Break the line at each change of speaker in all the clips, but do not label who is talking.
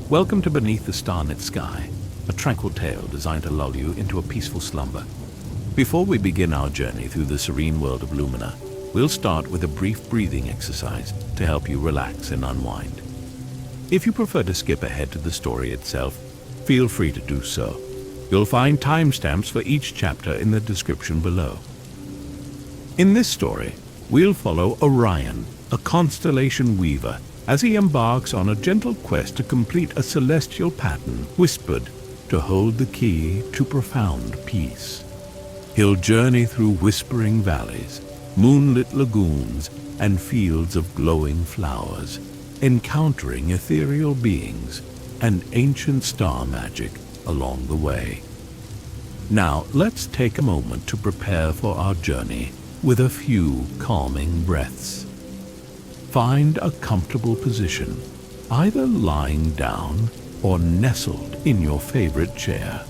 Welcome to Beneath the Starlit Sky, a tranquil tale designed to lull you into a peaceful slumber. Before we begin our journey through the serene world of Lumina, we'll start with a brief breathing exercise to help you relax and unwind. If you prefer to skip ahead to the story itself, feel free to do so. You'll find timestamps for each chapter in the description below. In this story, we'll follow Orion, a Constellation Weaver, as he embarks on a gentle quest to complete a celestial pattern whispered to hold the key to profound peace. He'll journey through whispering valleys, moonlit lagoons, and fields of glowing flowers, encountering ethereal beings and ancient star magic along the way. Now, let's take a moment to prepare for our journey with a few calming breaths. Find a comfortable position, either lying down or nestled in your favorite chair.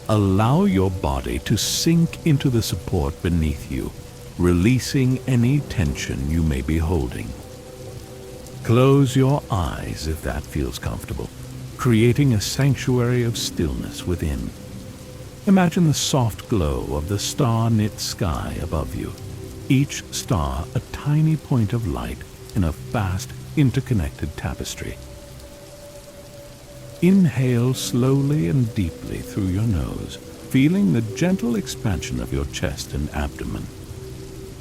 Allow your body to sink into the support beneath you, releasing any tension you may be holding. Close your eyes if that feels comfortable, creating a sanctuary of stillness within. Imagine the soft glow of the star-knit sky above you, each star a tiny point of light in a vast, interconnected tapestry. Inhale slowly and deeply through your nose, feeling the gentle expansion of your chest and abdomen.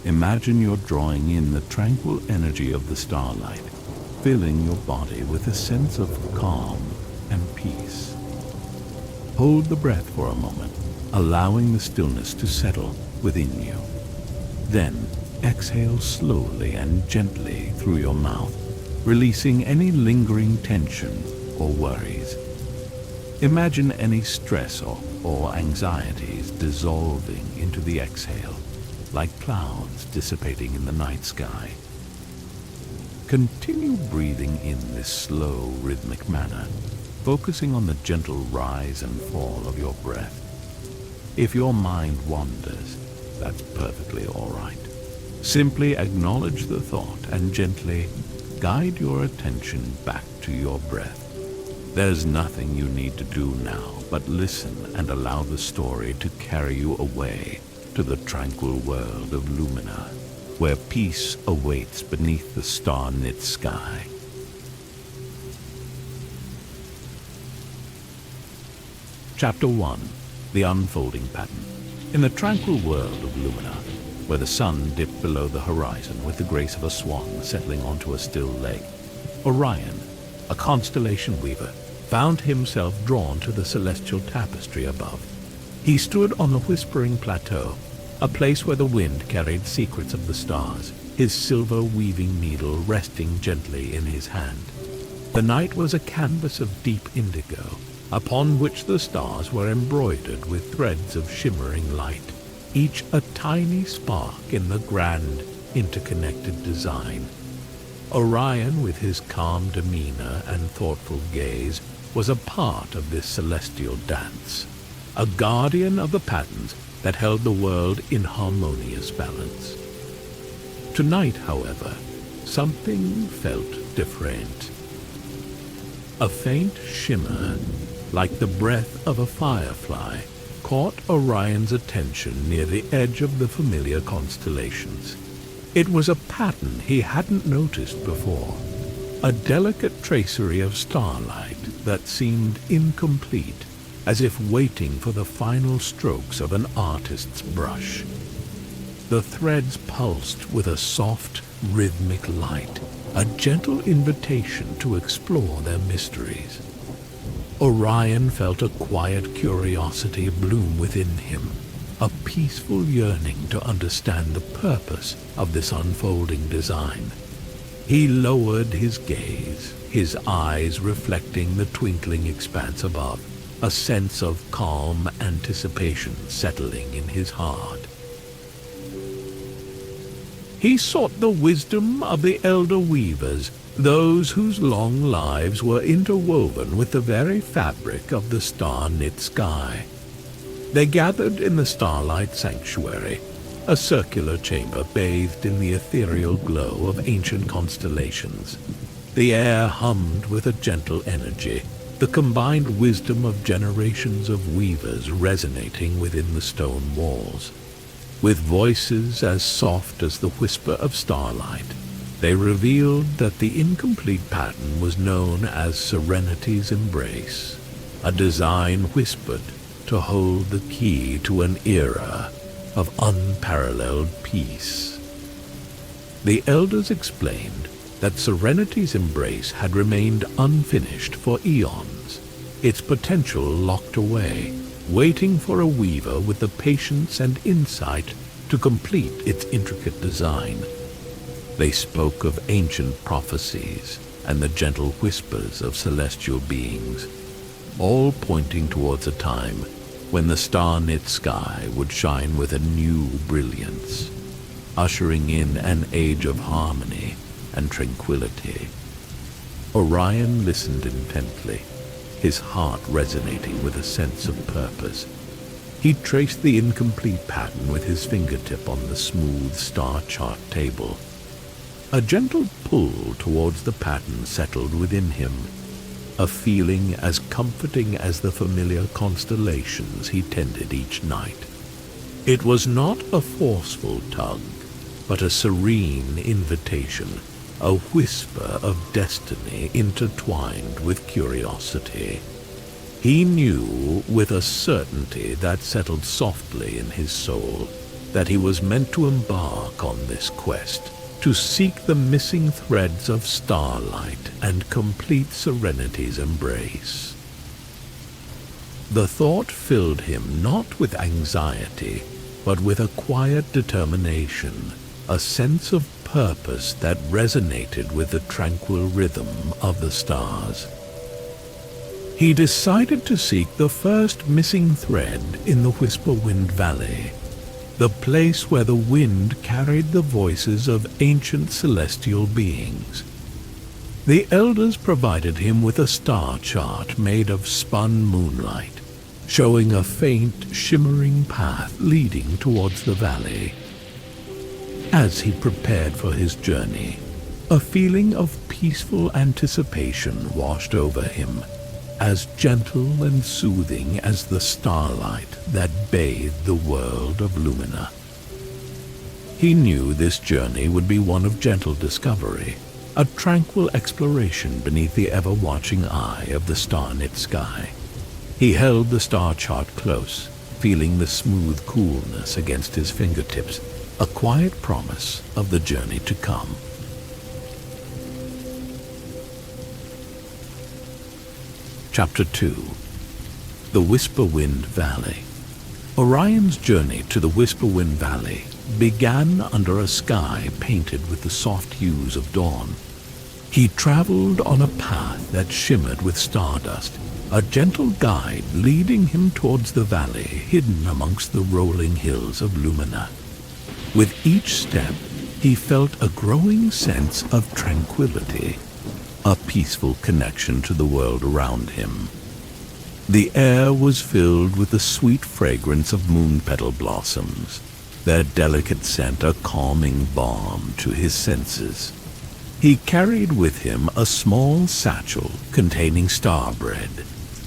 Imagine you're drawing in the tranquil energy of the starlight, filling your body with a sense of calm and peace. Hold the breath for a moment, allowing the stillness to settle within you. Then, exhale slowly and gently through your mouth, releasing any lingering tension or worries. Imagine any stress or anxieties dissolving into the exhale, like clouds dissipating in the night sky. Continue breathing in this slow, rhythmic manner, focusing on the gentle rise and fall of your breath. If your mind wanders, that's perfectly all right. Simply acknowledge the thought and gently guide your attention back to your breath. There's nothing you need to do now but listen and allow the story to carry you away to the tranquil world of Lumina, where peace awaits beneath the star-knit sky. Chapter 1. The Unfolding Pattern. In the tranquil world of Lumina, where the sun dipped below the horizon with the grace of a swan settling onto a still lake, Orion, a Constellation Weaver, found himself drawn to the celestial tapestry above. He stood on the whispering plateau, a place where the wind carried secrets of the stars, his silver weaving needle resting gently in his hand. The night was a canvas of deep indigo, upon which the stars were embroidered with threads of shimmering light, each a tiny spark in the grand, interconnected design. Orion, with his calm demeanor and thoughtful gaze, was a part of this celestial dance, a guardian of the patterns that held the world in harmonious balance. Tonight, however, something felt different. A faint shimmer, like the breath of a firefly, caught Orion's attention near the edge of the familiar constellations. It was a pattern he hadn't noticed before, a delicate tracery of starlight that seemed incomplete, as if waiting for the final strokes of an artist's brush. The threads pulsed with a soft, rhythmic light, a gentle invitation to explore their mysteries. Orion felt a quiet curiosity bloom within him, a peaceful yearning to understand the purpose of this unfolding design. He lowered his gaze, his eyes reflecting the twinkling expanse above, a sense of calm anticipation settling in his heart. He sought the wisdom of the elder weavers, those whose long lives were interwoven with the very fabric of the star-knit sky. They gathered in the Starlight Sanctuary, a circular chamber bathed in the ethereal glow of ancient constellations. The air hummed with a gentle energy, the combined wisdom of generations of weavers resonating within the stone walls. With voices as soft as the whisper of starlight, they revealed that the incomplete pattern was known as Serenity's Embrace, a design whispered to hold the key to an era of unparalleled peace. The elders explained that Serenity's Embrace had remained unfinished for eons, its potential locked away, waiting for a weaver with the patience and insight to complete its intricate design. They spoke of ancient prophecies and the gentle whispers of celestial beings, all pointing towards a time when the star-knit sky would shine with a new brilliance, ushering in an age of harmony and tranquility. Orion listened intently, his heart resonating with a sense of purpose. He traced the incomplete pattern with his fingertip on the smooth star chart table. A gentle pull towards the pattern settled within him, a feeling as comforting as the familiar constellations he tended each night. It was not a forceful tug, but a serene invitation, a whisper of destiny intertwined with curiosity. He knew with a certainty that settled softly in his soul that he was meant to embark on this quest, to seek the missing threads of starlight and complete Serenity's embrace. The thought filled him not with anxiety, but with a quiet determination, a sense of purpose that resonated with the tranquil rhythm of the stars. He decided to seek the first missing thread in the Whisperwind Valley, the place where the wind carried the voices of ancient celestial beings. The elders provided him with a star chart made of spun moonlight, showing a faint, shimmering path leading towards the valley. As he prepared for his journey, a feeling of peaceful anticipation washed over him, as gentle and soothing as the starlight that bathed the world of Lumina. He knew this journey would be one of gentle discovery, a tranquil exploration beneath the ever-watching eye of the star-knit sky. He held the star chart close, feeling the smooth coolness against his fingertips, a quiet promise of the journey to come. Chapter 2. The Whisperwind Valley. Orion's journey to the Whisperwind Valley began under a sky painted with the soft hues of dawn. He traveled on a path that shimmered with stardust, a gentle guide leading him towards the valley hidden amongst the rolling hills of Lumina. With each step, he felt a growing sense of tranquility, a peaceful connection to the world around him. The air was filled with the sweet fragrance of moon petal blossoms, their delicate scent a calming balm to his senses. He carried with him a small satchel containing star bread,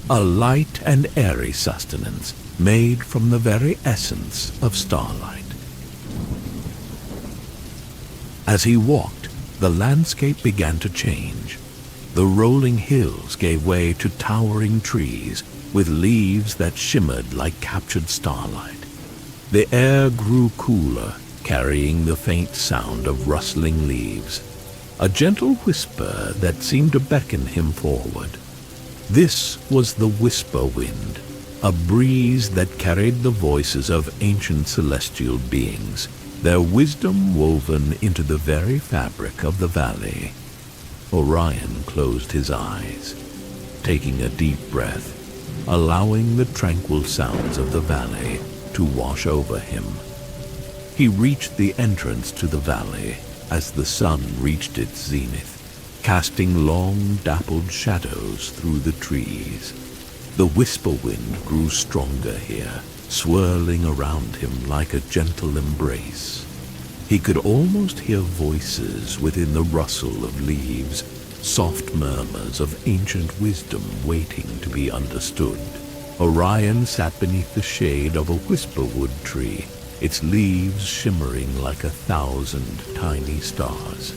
a light and airy sustenance made from the very essence of starlight. As he walked, the landscape began to change. The rolling hills gave way to towering trees with leaves that shimmered like captured starlight. The air grew cooler, carrying the faint sound of rustling leaves, a gentle whisper that seemed to beckon him forward. This was the Whisperwind, a breeze that carried the voices of ancient celestial beings, their wisdom woven into the very fabric of the valley. Orion closed his eyes, taking a deep breath, allowing the tranquil sounds of the valley to wash over him. He reached the entrance to the valley as the sun reached its zenith, casting long, dappled shadows through the trees. The Whisperwind grew stronger here, swirling around him like a gentle embrace. He could almost hear voices within the rustle of leaves, soft murmurs of ancient wisdom waiting to be understood. Orion sat beneath the shade of a whisperwood tree, its leaves shimmering like 1,000 tiny stars.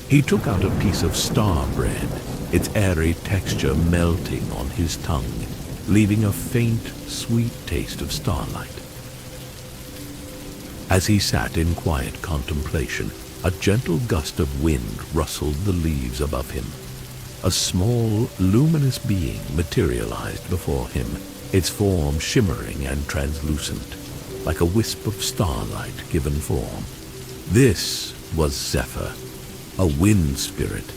He took out a piece of star bread, its airy texture melting on his tongue, leaving a faint, sweet taste of starlight. As he sat in quiet contemplation, a gentle gust of wind rustled the leaves above him. A small, luminous being materialized before him, its form shimmering and translucent, like a wisp of starlight given form. This was Zephyr, a wind spirit,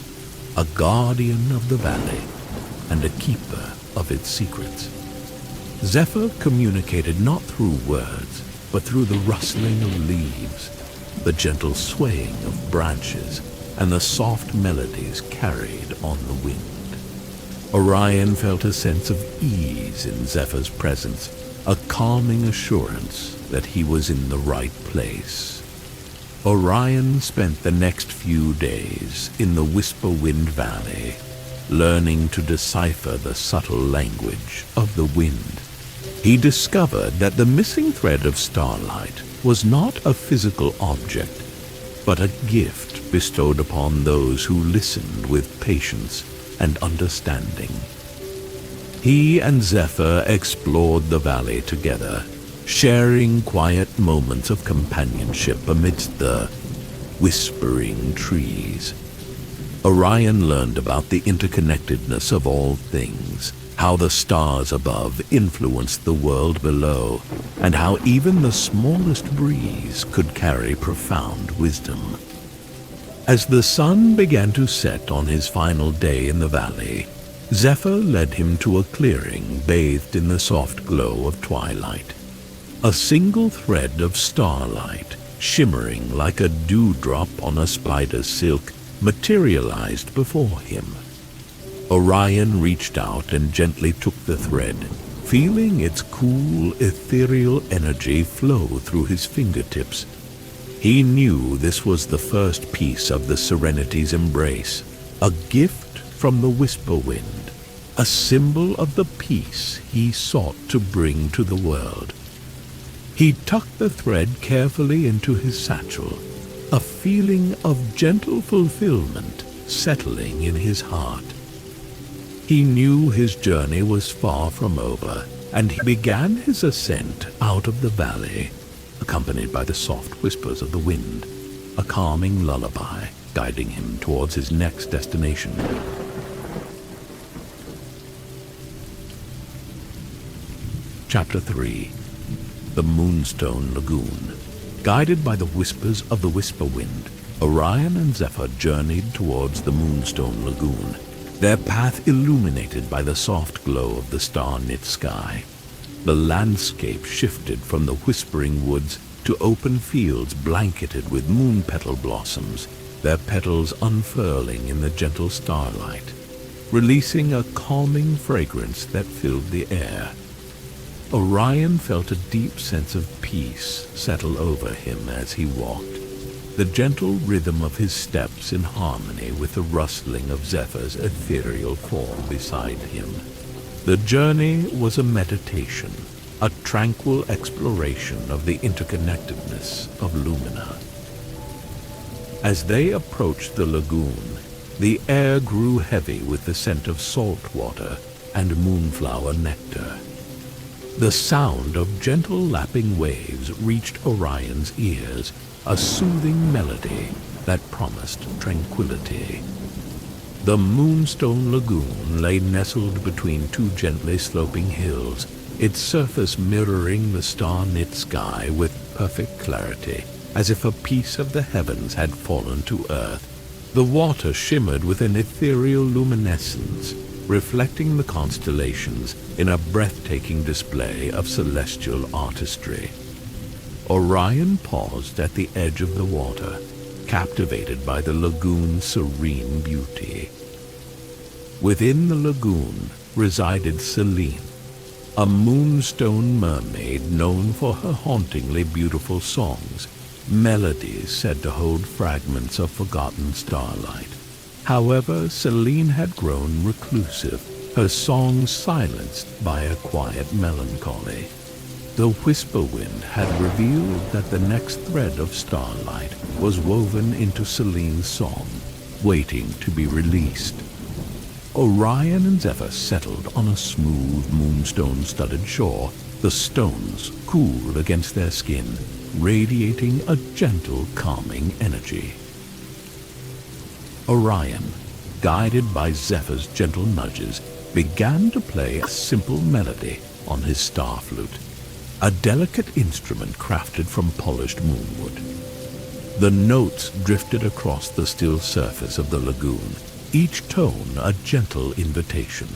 a guardian of the valley, and a keeper of its secrets. Zephyr communicated not through words, but through the rustling of leaves, the gentle swaying of branches, and the soft melodies carried on the wind. Orion felt a sense of ease in Zephyr's presence, a calming assurance that he was in the right place. Orion spent the next few days in the Whisperwind Valley, learning to decipher the subtle language of the wind. He discovered that the missing thread of starlight was not a physical object, but a gift bestowed upon those who listened with patience and understanding. He and Zephyr explored the valley together, sharing quiet moments of companionship amidst the whispering trees. Orion learned about the interconnectedness of all things, how the stars above influenced the world below, and how even the smallest breeze could carry profound wisdom. As the sun began to set on his final day in the valley, Zephyr led him to a clearing bathed in the soft glow of twilight. A single thread of starlight, shimmering like a dewdrop on a spider's silk, materialized before him. Orion reached out and gently took the thread, feeling its cool, ethereal energy flow through his fingertips. He knew this was the first piece of the Serenity's embrace, a gift from the Whisperwind, a symbol of the peace he sought to bring to the world. He tucked the thread carefully into his satchel, a feeling of gentle fulfillment settling in his heart. He knew his journey was far from over, and he began his ascent out of the valley, accompanied by the soft whispers of the wind, a calming lullaby guiding him towards his next destination. Chapter 3. The Moonstone Lagoon. Guided by the whispers of the Whisperwind, Orion and Zephyr journeyed towards the Moonstone Lagoon, their path illuminated by the soft glow of the star-knit sky. The landscape shifted from the whispering woods to open fields blanketed with moon petal blossoms, their petals unfurling in the gentle starlight, releasing a calming fragrance that filled the air. Orion felt a deep sense of peace settle over him as he walked, the gentle rhythm of his steps in harmony with the rustling of Zephyr's ethereal form beside him. The journey was a meditation, a tranquil exploration of the interconnectedness of Lumina. As they approached the lagoon, the air grew heavy with the scent of salt water and moonflower nectar. The sound of gentle lapping waves reached Orion's ears, a soothing melody that promised tranquility. The Moonstone Lagoon lay nestled between two gently sloping hills, its surface mirroring the star-knit sky with perfect clarity, as if a piece of the heavens had fallen to earth. The water shimmered with an ethereal luminescence, reflecting the constellations in a breathtaking display of celestial artistry. Orion paused at the edge of the water, captivated by the lagoon's serene beauty. Within the lagoon resided Serene, a moonstone mermaid known for her hauntingly beautiful songs, melodies said to hold fragments of forgotten starlight. However, Selene had grown reclusive, her songs silenced by a quiet melancholy. The Whisperwind had revealed that the next thread of starlight was woven into Selene's song, waiting to be released. Orion and Zephyr settled on a smooth moonstone-studded shore, the stones cool against their skin, radiating a gentle, calming energy. Orion, guided by Zephyr's gentle nudges, began to play a simple melody on his star flute, a delicate instrument crafted from polished moonwood. The notes drifted across the still surface of the lagoon, each tone a gentle invitation.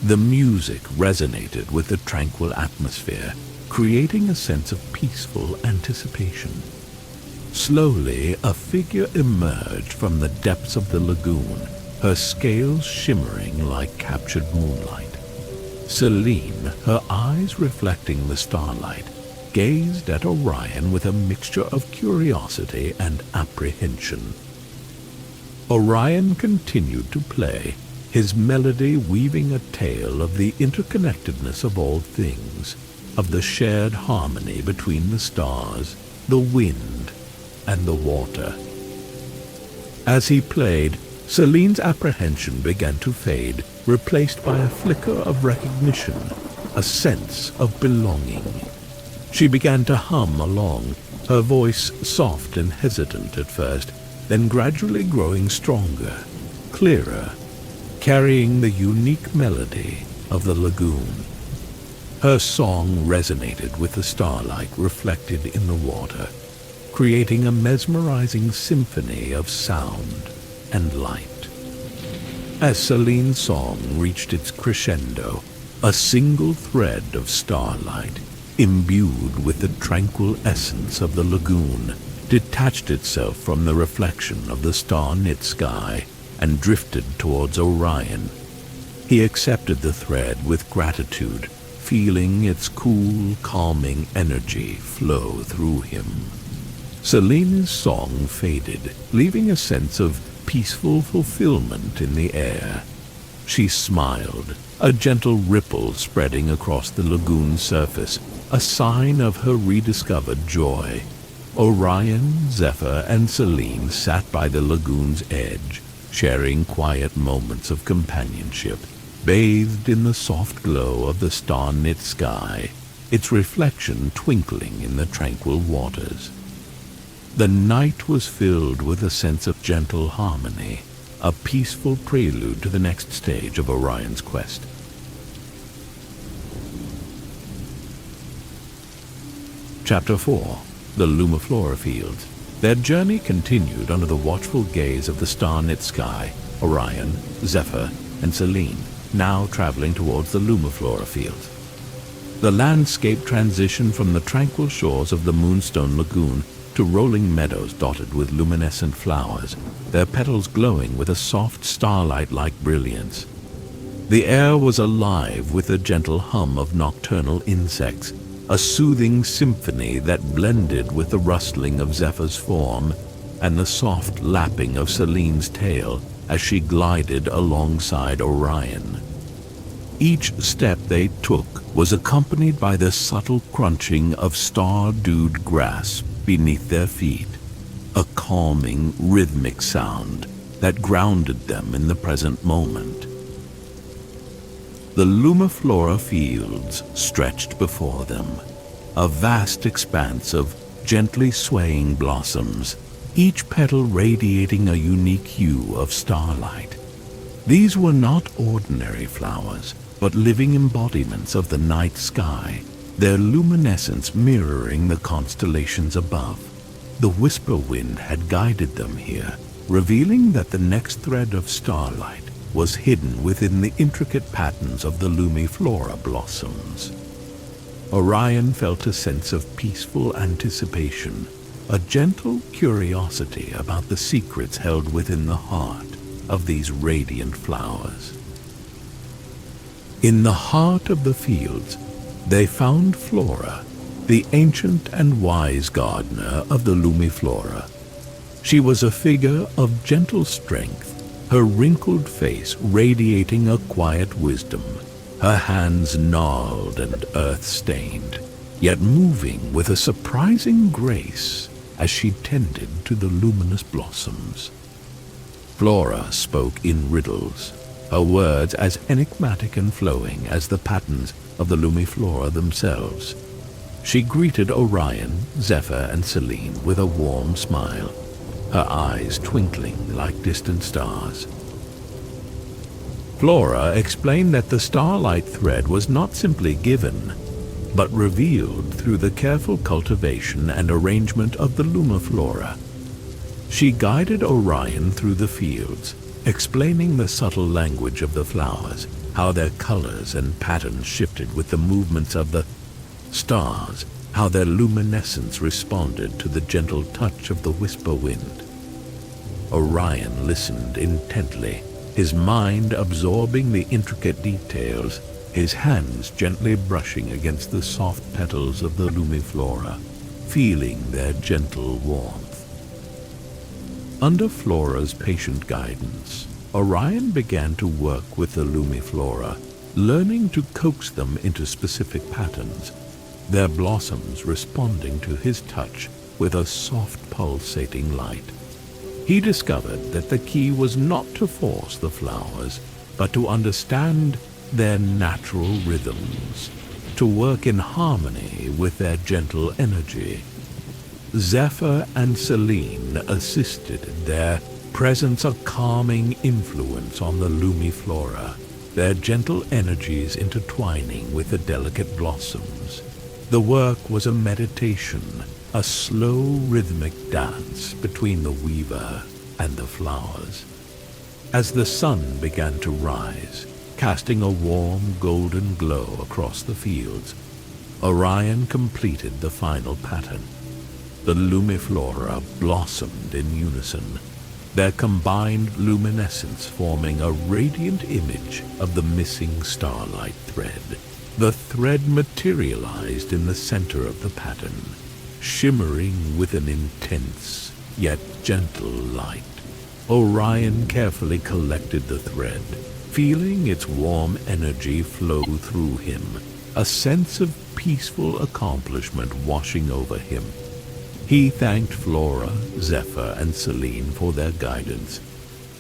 The music resonated with the tranquil atmosphere, creating a sense of peaceful anticipation. Slowly, a figure emerged from the depths of the lagoon, her scales shimmering like captured moonlight. Selene, her eyes reflecting the starlight, gazed at Orion with a mixture of curiosity and apprehension. Orion continued to play, his melody weaving a tale of the interconnectedness of all things, of the shared harmony between the stars, the wind, and the water. As he played, Selene's apprehension began to fade, replaced by a flicker of recognition, a sense of belonging. She began to hum along, her voice soft and hesitant at first, then gradually growing stronger, clearer, carrying the unique melody of the lagoon. Her song resonated with the starlight reflected in the water, creating a mesmerizing symphony of sound and light. As Selene's song reached its crescendo, a single thread of starlight, imbued with the tranquil essence of the lagoon, detached itself from the reflection of the star-knit sky and drifted towards Orion. He accepted the thread with gratitude, feeling its cool, calming energy flow through him. Selene's song faded, leaving a sense of peaceful fulfillment in the air. She smiled, a gentle ripple spreading across the lagoon's surface, a sign of her rediscovered joy. Orion, Zephyr, and Selene sat by the lagoon's edge, sharing quiet moments of companionship, bathed in the soft glow of the star-knit sky, its reflection twinkling in the tranquil waters. The night was filled with a sense of gentle harmony, a peaceful prelude to the next stage of Orion's quest. Chapter 4. The Lumiflora Fields. Their journey continued under the watchful gaze of the star-knit sky, Orion, Zephyr, and Selene, now traveling towards the Lumiflora Fields. The landscape transitioned from the tranquil shores of the Moonstone Lagoon to rolling meadows dotted with luminescent flowers, their petals glowing with a soft starlight-like brilliance. The air was alive with the gentle hum of nocturnal insects, a soothing symphony that blended with the rustling of Zephyr's form and the soft lapping of Selene's tail as she glided alongside Orion. Each step they took was accompanied by the subtle crunching of star-dewed grass beneath their feet, a calming, rhythmic sound that grounded them in the present moment. The Lumiflora Fields stretched before them, a vast expanse of gently swaying blossoms, each petal radiating a unique hue of starlight. These were not ordinary flowers, but living embodiments of the night sky, their luminescence mirroring the constellations above. The Whisperwind had guided them here, revealing that the next thread of starlight was hidden within the intricate patterns of the Lumiflora blossoms. Orion felt a sense of peaceful anticipation, a gentle curiosity about the secrets held within the heart of these radiant flowers. In the heart of the fields, they found Flora, the ancient and wise gardener of the Lumiflora. She was a figure of gentle strength, her wrinkled face radiating a quiet wisdom, her hands gnarled and earth-stained, yet moving with a surprising grace as she tended to the luminous blossoms. Flora spoke in riddles, her words as enigmatic and flowing as the patterns of the Lumiflora themselves. She greeted Orion, Zephyr, and Selene with a warm smile, her eyes twinkling like distant stars. Flora explained that the starlight thread was not simply given, but revealed through the careful cultivation and arrangement of the Lumiflora. She guided Orion through the fields, explaining the subtle language of the flowers, how their colors and patterns shifted with the movements of the stars, how their luminescence responded to the gentle touch of the Whisperwind. Orion listened intently, his mind absorbing the intricate details, his hands gently brushing against the soft petals of the Lumiflora, feeling their gentle warmth. Under Flora's patient guidance, Orion began to work with the Lumiflora, learning to coax them into specific patterns, their blossoms responding to his touch with a soft pulsating light. He discovered that the key was not to force the flowers, but to understand their natural rhythms, to work in harmony with their gentle energy. Zephyr and Selene assisted, their presence a calming influence on the Lumiflora, their gentle energies intertwining with the delicate blossoms. The work was a meditation, a slow rhythmic dance between the weaver and the flowers. As the sun began to rise, casting a warm golden glow across the fields, Orion completed the final pattern. The Lumiflora blossomed in unison, their combined luminescence forming a radiant image of the missing starlight thread. The thread materialized in the center of the pattern, shimmering with an intense yet gentle light. Orion carefully collected the thread, feeling its warm energy flow through him, a sense of peaceful accomplishment washing over him. He thanked Flora, Zephyr, and Selene for their guidance,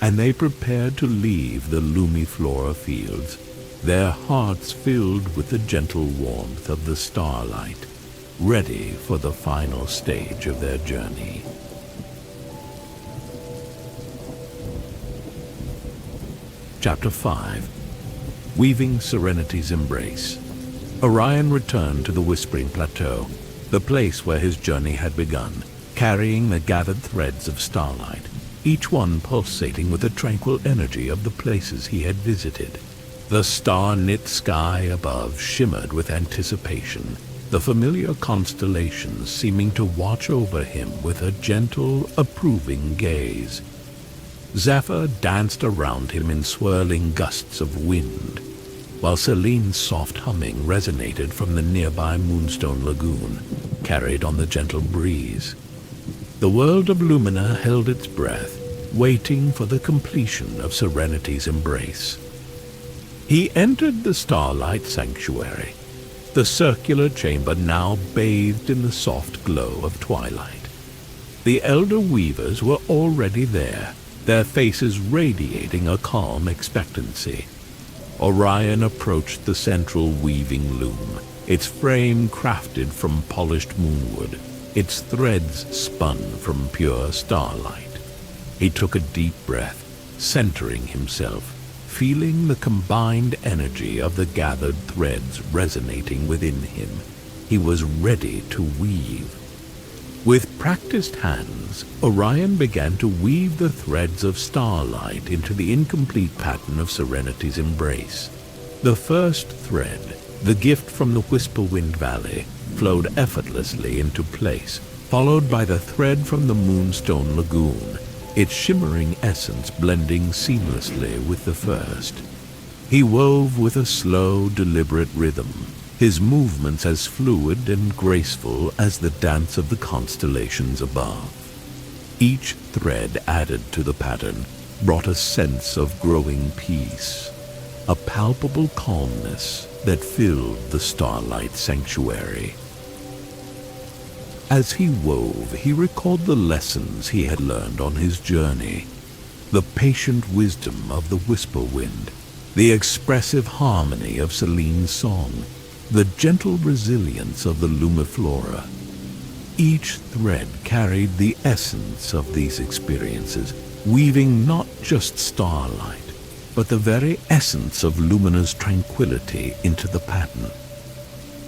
and they prepared to leave the Lumiflora fields, their hearts filled with the gentle warmth of the starlight, ready for the final stage of their journey. Chapter 5. Weaving Serenity's Embrace. Orion returned to the Whispering Plateau, the place where his journey had begun, carrying the gathered threads of starlight, each one pulsating with the tranquil energy of the places he had visited. The star-knit sky above shimmered with anticipation, the familiar constellations seeming to watch over him with a gentle, approving gaze. Zephyr danced around him in swirling gusts of wind, while Selene's soft humming resonated from the nearby Moonstone Lagoon, carried on the gentle breeze. The world of Lumina held its breath, waiting for the completion of Serenity's embrace. He entered the Starlight Sanctuary, the circular chamber now bathed in the soft glow of twilight. The elder weavers were already there, their faces radiating a calm expectancy. Orion approached the central weaving loom, its frame crafted from polished moonwood, its threads spun from pure starlight. He took a deep breath, centering himself, feeling the combined energy of the gathered threads resonating within him. He was ready to weave. With practiced hands, Orion began to weave the threads of starlight into the incomplete pattern of Serenity's embrace. The first thread, the gift from the Whisperwind Valley, flowed effortlessly into place, followed by the thread from the Moonstone Lagoon, its shimmering essence blending seamlessly with the first. He wove with a slow, deliberate rhythm, his movements as fluid and graceful as the dance of the constellations above. Each thread added to the pattern, brought a sense of growing peace, a palpable calmness that filled the starlight sanctuary. As he wove, he recalled the lessons he had learned on his journey, the patient wisdom of the Whisperwind, the expressive harmony of Selene's song, the gentle resilience of the Lumiflora. Each thread carried the essence of these experiences, weaving not just starlight, but the very essence of Lumina's tranquility into the pattern.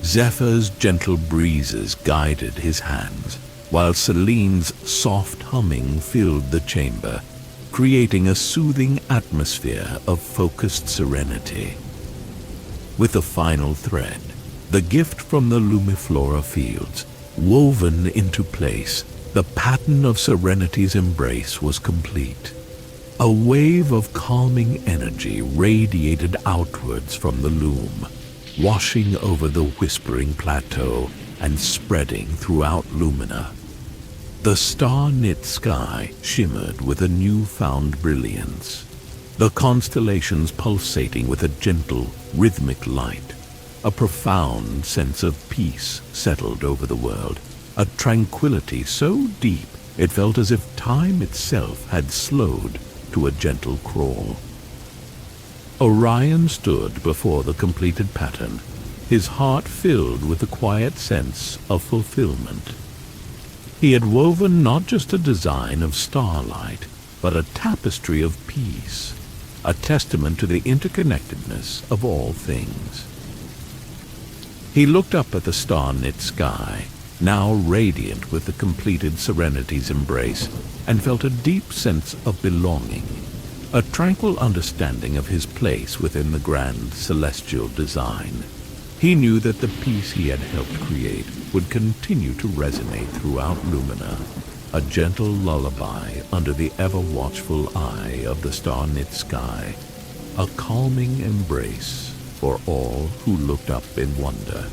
Zephyr's gentle breezes guided his hands, while Selene's soft humming filled the chamber, creating a soothing atmosphere of focused serenity. With the final thread, the gift from the Lumiflora fields, woven into place, the pattern of Serenity's embrace was complete. A wave of calming energy radiated outwards from the loom, washing over the whispering plateau and spreading throughout Lumina. The star-knit sky shimmered with a newfound brilliance, the constellations pulsating with a gentle, rhythmic light. A profound sense of peace settled over the world, a tranquility so deep it felt as if time itself had slowed to a gentle crawl. Orion stood before the completed pattern, his heart filled with a quiet sense of fulfillment. He had woven not just a design of starlight, but a tapestry of peace, a testament to the interconnectedness of all things. He looked up at the star-knit sky, now radiant with the completed Serenity's embrace, and felt a deep sense of belonging, a tranquil understanding of his place within the grand celestial design. He knew that the peace he had helped create would continue to resonate throughout Lumina, a gentle lullaby under the ever-watchful eye of the star-knit sky, a calming embrace for all who looked up in wonder.